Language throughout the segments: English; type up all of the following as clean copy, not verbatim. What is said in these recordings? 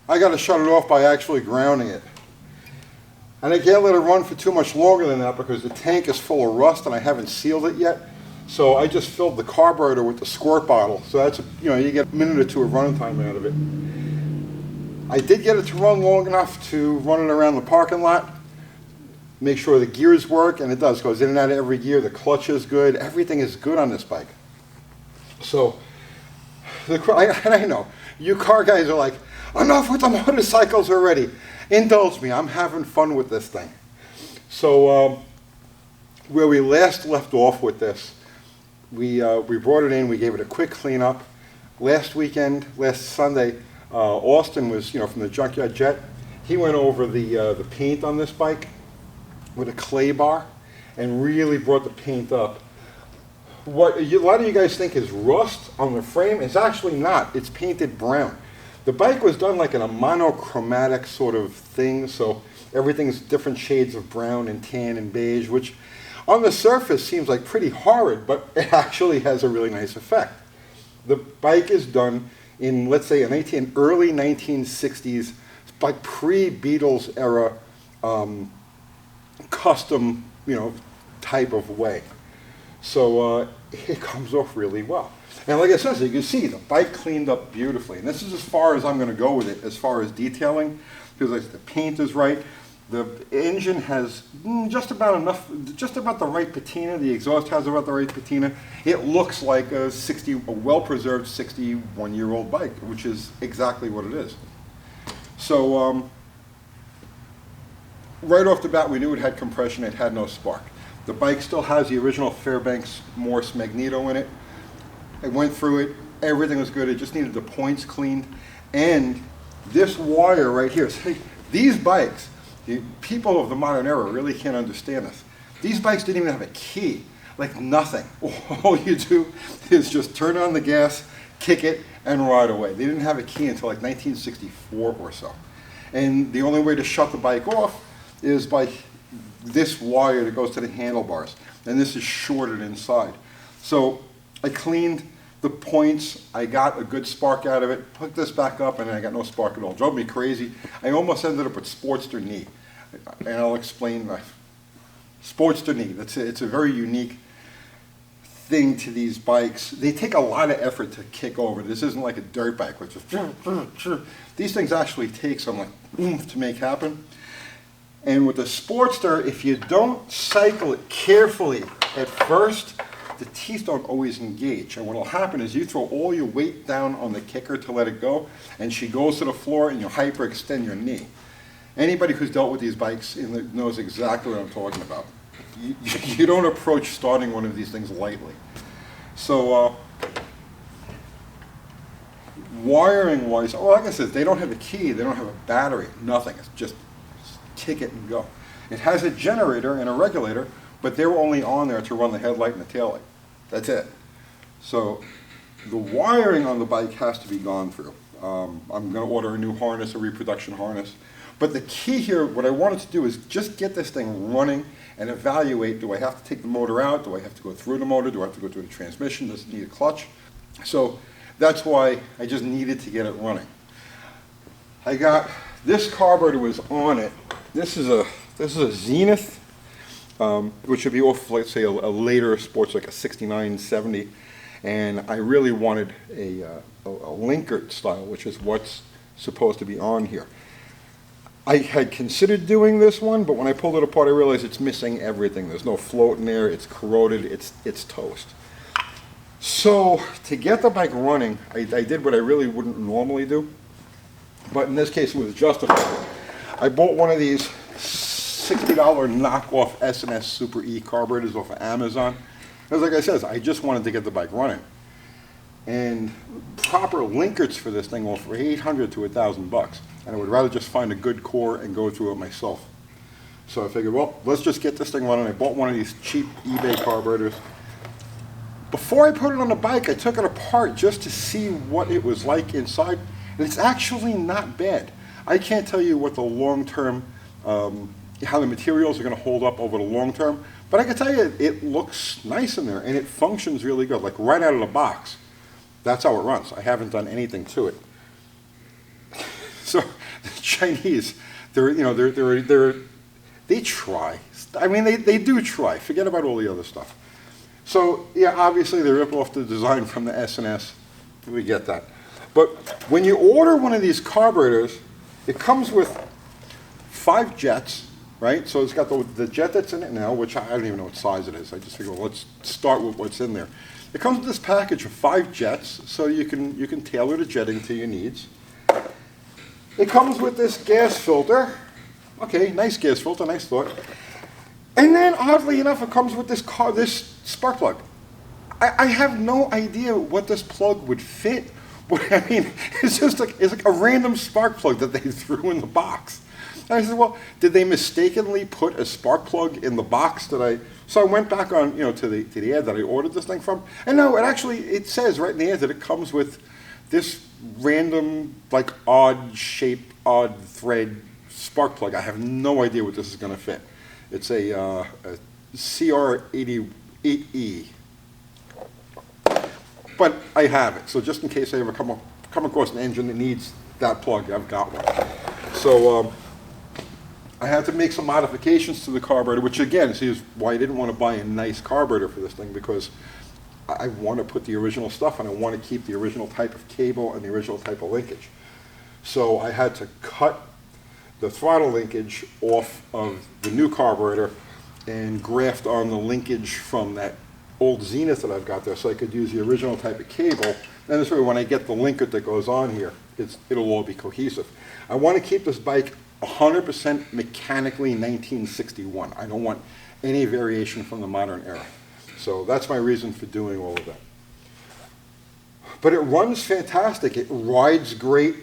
I got to shut it off by actually grounding it. And I can't let it run for too much longer than that because the tank is full of rust and I haven't sealed it yet. So I just filled the carburetor with the squirt bottle. So that's, you get a minute or two of running time out of it. I did get it to run long enough to run it around the parking lot, make sure the gears work, and it does. Goes in and out of every gear. The clutch is good. Everything is good on this bike. So, I know, you car guys are like, enough with the motorcycles already. Indulge me, I'm having fun with this thing. So, where we last left off with this, we brought it in, we gave it a quick cleanup. Last Sunday, Austin was, from the Junkyard Jet. He went over the paint on this bike with a clay bar and really brought the paint up. What a lot of you guys think is rust on the frame, it's actually not. It's painted brown. The bike was done like in a monochromatic sort of thing, so everything's different shades of brown and tan and beige, which on the surface seems like pretty horrid, but it actually has a really nice effect. The bike is done in, let's say, an early 1960s, like pre-Beatles era custom, type of way. So it comes off really well. And like I said, so you can see the bike cleaned up beautifully. And this is as far as I'm going to go with it, as far as detailing, because the paint is right. The engine has just about the right patina. The exhaust has about the right patina. It looks like a well-preserved 61-year-old bike, which is exactly what it is. So right off the bat, we knew it had compression. It had no spark. The bike still has the original Fairbanks Morse magneto in it. I went through it. Everything was good. It just needed the points cleaned. And this wire right here, see, these bikes, people of the modern era really can't understand this. These bikes didn't even have a key, like nothing. All you do is just turn on the gas, kick it, and ride away. They didn't have a key until like 1964 or so. And the only way to shut the bike off is by this wire that goes to the handlebars. And this is shorted inside. So I cleaned the points. I got a good spark out of it. Hooked this back up, and I got no spark at all. Drove me crazy. I almost ended up with Sportster knee. And I'll explain my Sportster knee. It's a very unique thing to these bikes. They take a lot of effort to kick over. This isn't like a dirt bike, which is these things actually take some like oomph to make happen. And with the Sportster, if you don't cycle it carefully at first, the teeth don't always engage. And what will happen is you throw all your weight down on the kicker to let it go, and she goes to the floor and you hyperextend your knee. Anybody who's dealt with these bikes knows exactly what I'm talking about. You don't approach starting one of these things lightly. So wiring wise, like I said, they don't have a key, they don't have a battery, nothing. It's just kick it and go. It has a generator and a regulator, but they're only on there to run the headlight and the taillight. That's it. So the wiring on the bike has to be gone through. I'm going to order a new harness, a reproduction harness. But the key here, what I wanted to do is just get this thing running and evaluate, do I have to take the motor out? Do I have to go through the motor? Do I have to go through the transmission? Does it need a clutch? So that's why I just needed to get it running. I got, this carburetor was on it. This is a Zenith, which would be off, let's say, a later sports, like a 69, 70. And I really wanted a Linkert style, which is what's supposed to be on here. I had considered doing this one, but when I pulled it apart, I realized it's missing everything. There's no float in there. It's corroded. It's toast. So to get the bike running, I did what I really wouldn't normally do, but in this case, it was justified. I bought one of these $60 knockoff S&S Super E carburetors off of Amazon. Because like I said, I just wanted to get the bike running. And proper Linkerts for this thing were for $800 to $1,000. And I would rather just find a good core and go through it myself. So I figured, well, let's just get this thing running. I bought one of these cheap eBay carburetors. Before I put it on the bike, I took it apart just to see what it was like inside. And it's actually not bad. I can't tell you what the long-term, how the materials are going to hold up over the long term, but I can tell you it looks nice in there and it functions really good, like right out of the box. That's how it runs. I haven't done anything to it. So the Chinese, they try. I mean, they do try. Forget about all the other stuff. So yeah, obviously they rip off the design from the S&S. We get that. But when you order one of these carburetors, it comes with 5 jets, right? So it's got the jet that's in it now, which I don't even know what size it is. I just figure, well, let's start with what's in there. It comes with this package of 5 jets, so you can tailor the jetting to your needs. It comes with this gas filter. Okay, nice gas filter, nice thought. And then, oddly enough, it comes with this spark plug. I have no idea what this plug would fit. I mean, it's like a random spark plug that they threw in the box. And I said, well, did they mistakenly put a spark plug in the box that so I went back on, to the ad that I ordered this thing from. And no, it says right in the ad that it comes with this random, like, odd shape, odd thread spark plug. I have no idea what this is going to fit. It's a CR88E. But I have it, so just in case I ever come across an engine that needs that plug, I've got one. So I had to make some modifications to the carburetor, which again is why I didn't want to buy a nice carburetor for this thing, because I want to put the original stuff and I want to keep the original type of cable and the original type of linkage. So I had to cut the throttle linkage off of the new carburetor and graft on the linkage from that old Zenith that I've got there, so I could use the original type of cable. And this way, when I get the linker that goes on here, it'll all be cohesive. I want to keep this bike 100% mechanically 1961. I don't want any variation from the modern era. So that's my reason for doing all of that. But it runs fantastic. It rides great.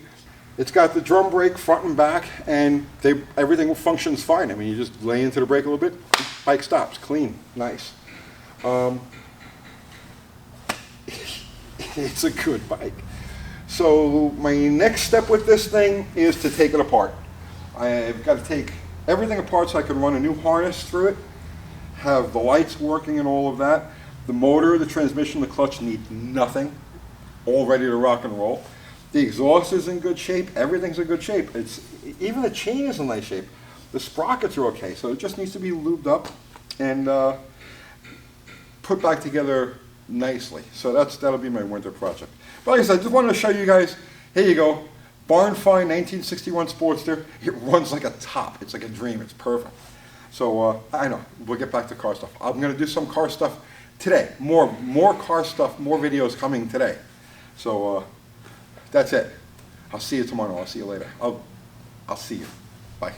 It's got the drum brake front and back, and everything functions fine. I mean, you just lay into the brake a little bit, bike stops, clean, nice. It's a good bike. So my next step with this thing is to take it apart. I've got to take everything apart so I can run a new harness through it, have the lights working and all of that. The motor, the transmission, the clutch need nothing, all ready to rock and roll. The exhaust is in good shape, everything's in good shape. Even the chain is in nice shape. The sprockets are okay, so it just needs to be lubed up and put back together nicely. So that'll be my winter project. But like I said, I just wanted to show you guys, here you go, Barnfind 1961 Sportster. It runs like a top. It's like a dream. It's perfect. So I know, we'll get back to car stuff. I'm going to do some car stuff today. More car stuff, more videos coming today. So that's it. I'll see you tomorrow. I'll see you later. I'll see you. Bye.